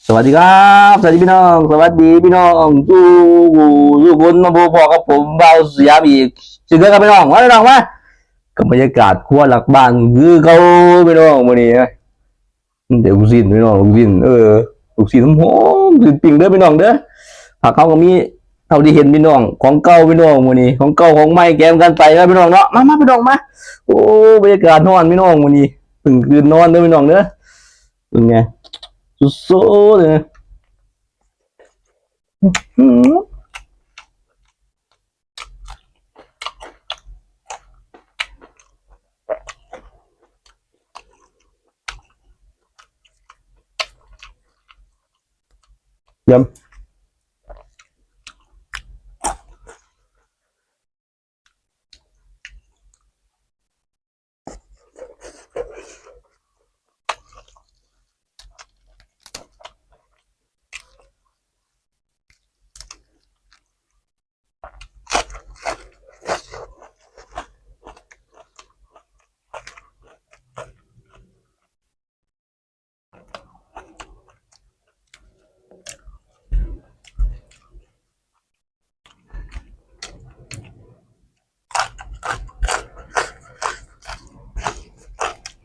สวัสดีครับสวัสดีพี่น้องสวัสดีพี่น้องทุกคนมาพบกับผมเบาสยามอีกเช่นเคยครับพี่น้องมาพี่น้องมากับบรรยากาศครัวหลักบ้านคือเขาพี่น้องมื้อนี้เดี๋ยวลูกศิษย์พี่น้องลูกศิษย์ลูกศิษย์หอมๆปิ้งเด้อพี่น้องเด้อผักเขาก็มีเท่าที่เห็นพี่น้องของเก่าพี่น้องมื้อนี้ของเก่าของใหม่แกมกันไปครับพี่น้องเนาะมาพี่น้องมาโอ้บรรยากาศนอนพี่น้องมื้อนี้เพิ่งคืนนอนเด้อพี่น้องเด้อเป็นไงสุดๆเลยยำ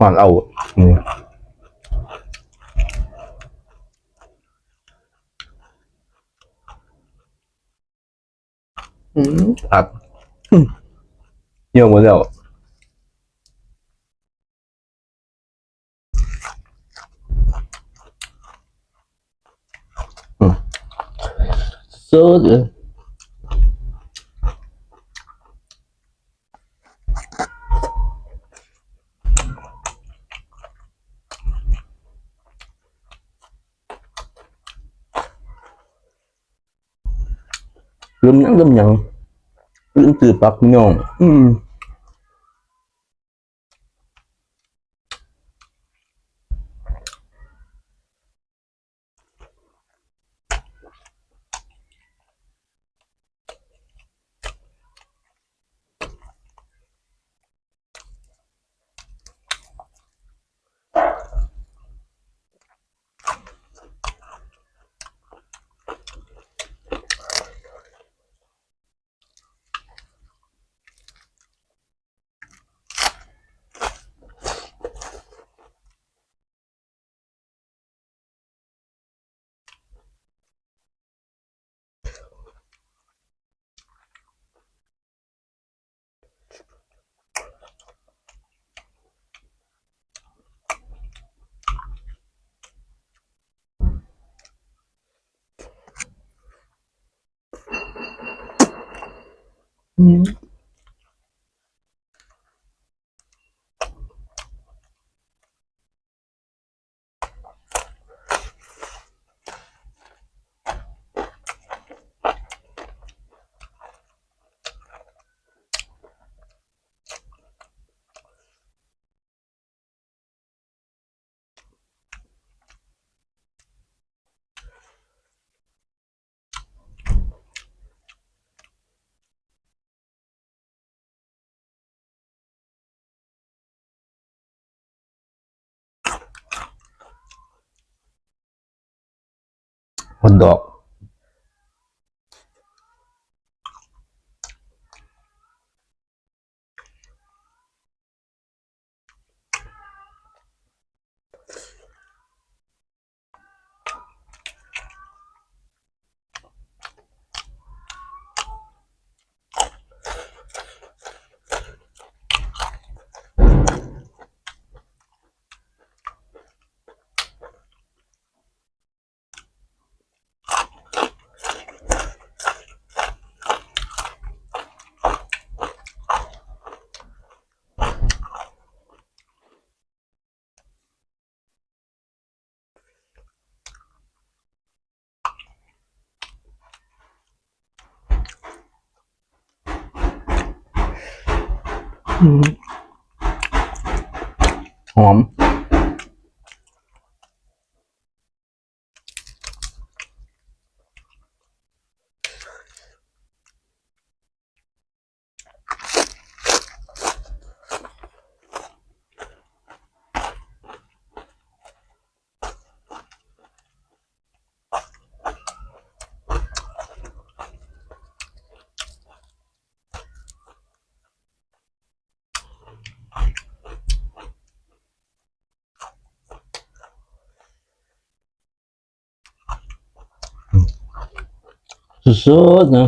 หวานเอานี่ครับเยี่ยมหมดแล้วสุดลืมยังลืมตื่นปักพี่น้องฮอทดอกหอม สุดๆนะ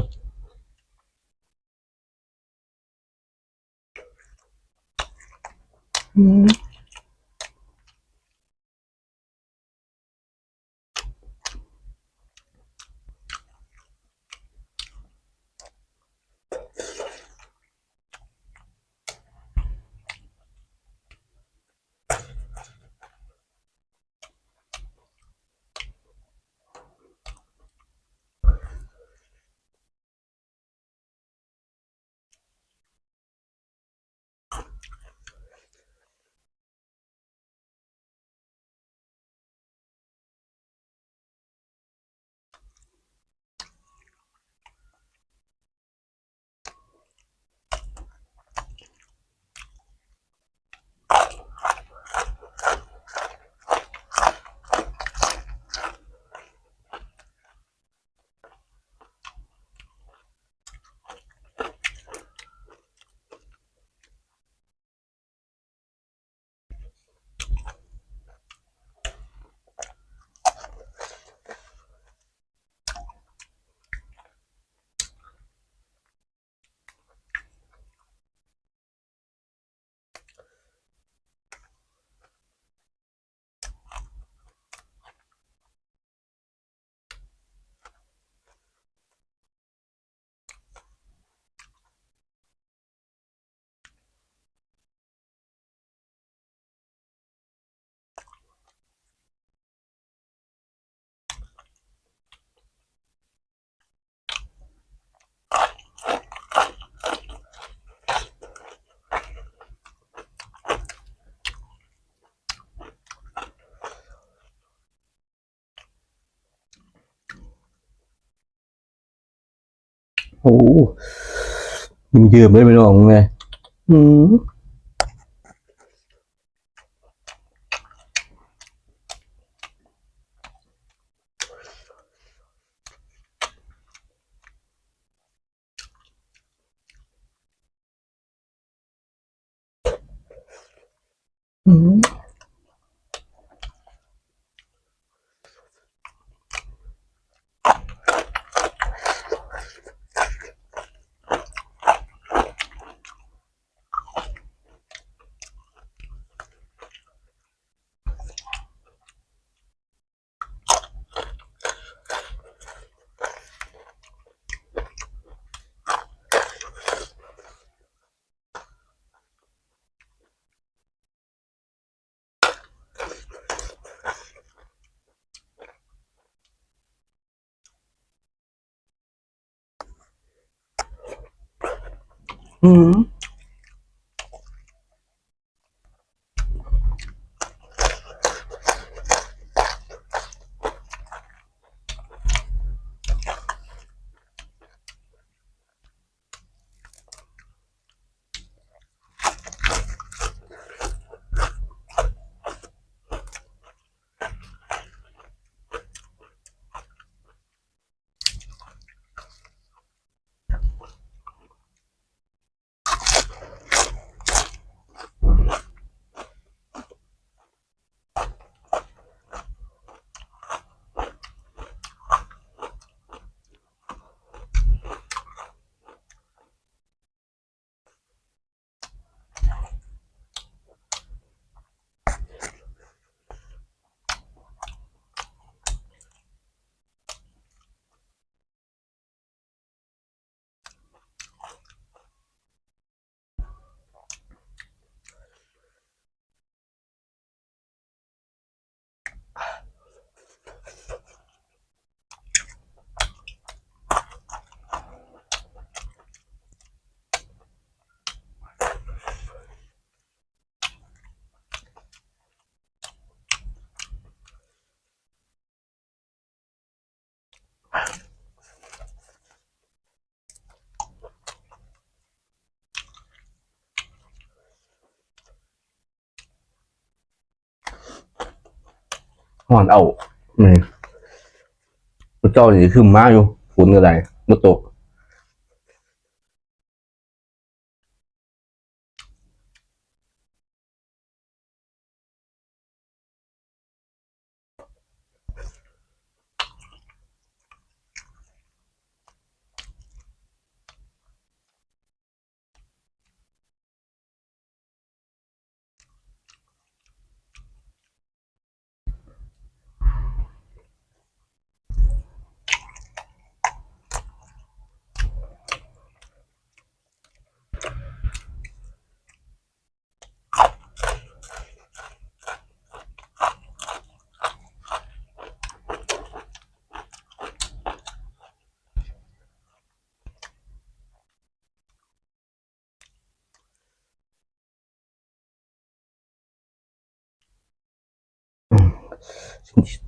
โอ้ยิ้มเยิ้มเลยพี่น้องไงฮ้อนเอานี่เจ้านี่คือมาอยู่ฝนก็ได้บ่ตก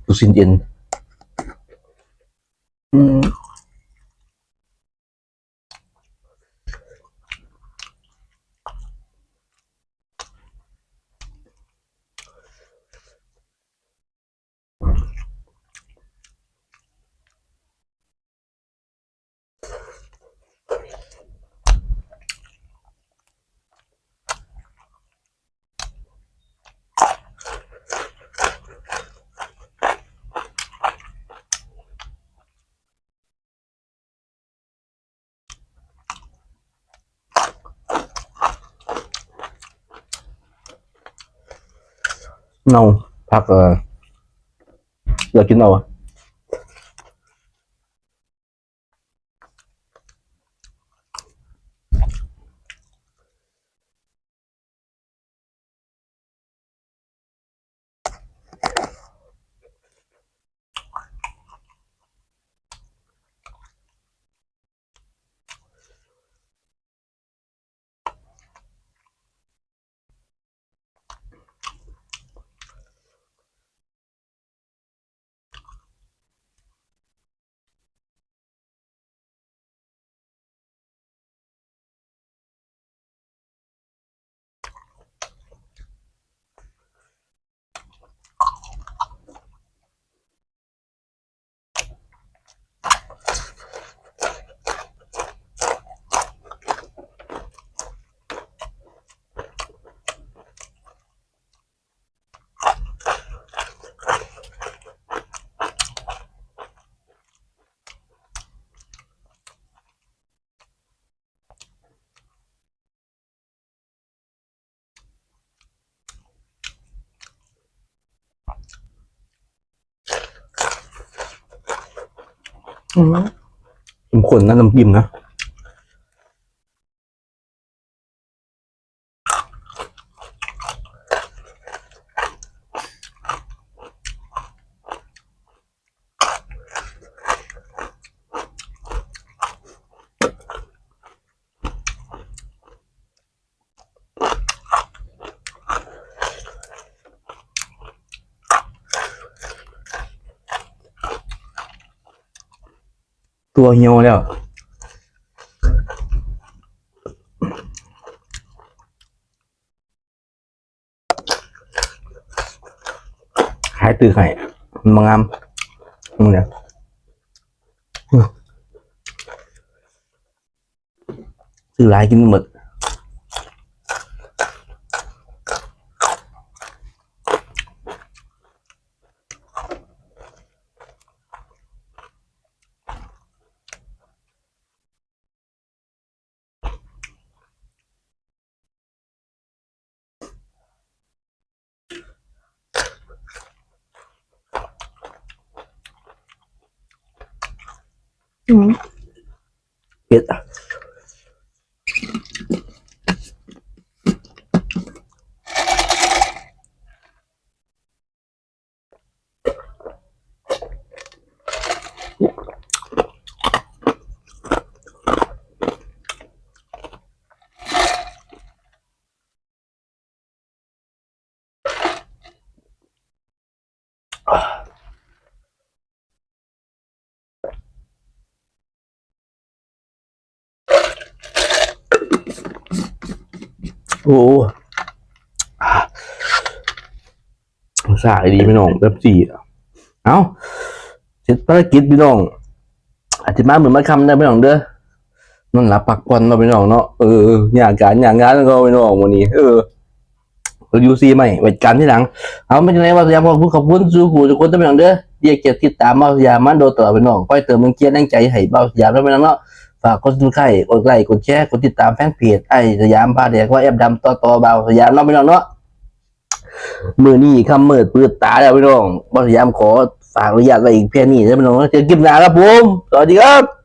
ลูกชิ้นเอ็นเนาผักอยากกินเอาข้นนะน้ำจิ้มนะตัวเหี่ยวแล้วหายตื่นไข่มางามเนี่ยซื้อหลายกินหมดเผ็ดโอ้สายดีพี่น้องแบบสี่เอ้าเสร็จภารกิจพี่น้องอาจจะมาเหมือนมาคำได้พี่น้องเด้อนั่นหลับพักผ่อนเนาะพี่น้องเนาะอย่างงานก็พี่น้องวันนี้ยูซีใหม่ไว้กันที่หลังเอาไม่ใช่ไหนว่าสยามขอบคุณสู่ผู้ทุกคนพี่น้องเด้อที่เกียรติติดตามเบาสยามมันโดยตลอดพี่น้องค่อยเติมเกียรติแรงใจให้เบาสยามแล้วพี่น้องเนาะฝากกดติดตามกดไลค์กดแชร์กดติดตามแฟนเพจไอ้สยามพาแดกว่าแอปดำต่อเบาสยามเนาะพี่น้องเนาะมื้อนี้คำมืดปืดตาแล้วพี่น้องเบาสยามขอฝากอนุญาตไว้อีกเพียงนี้เด้อพี่น้องเจอคลิปหน้าครับผมสวัสดีครับ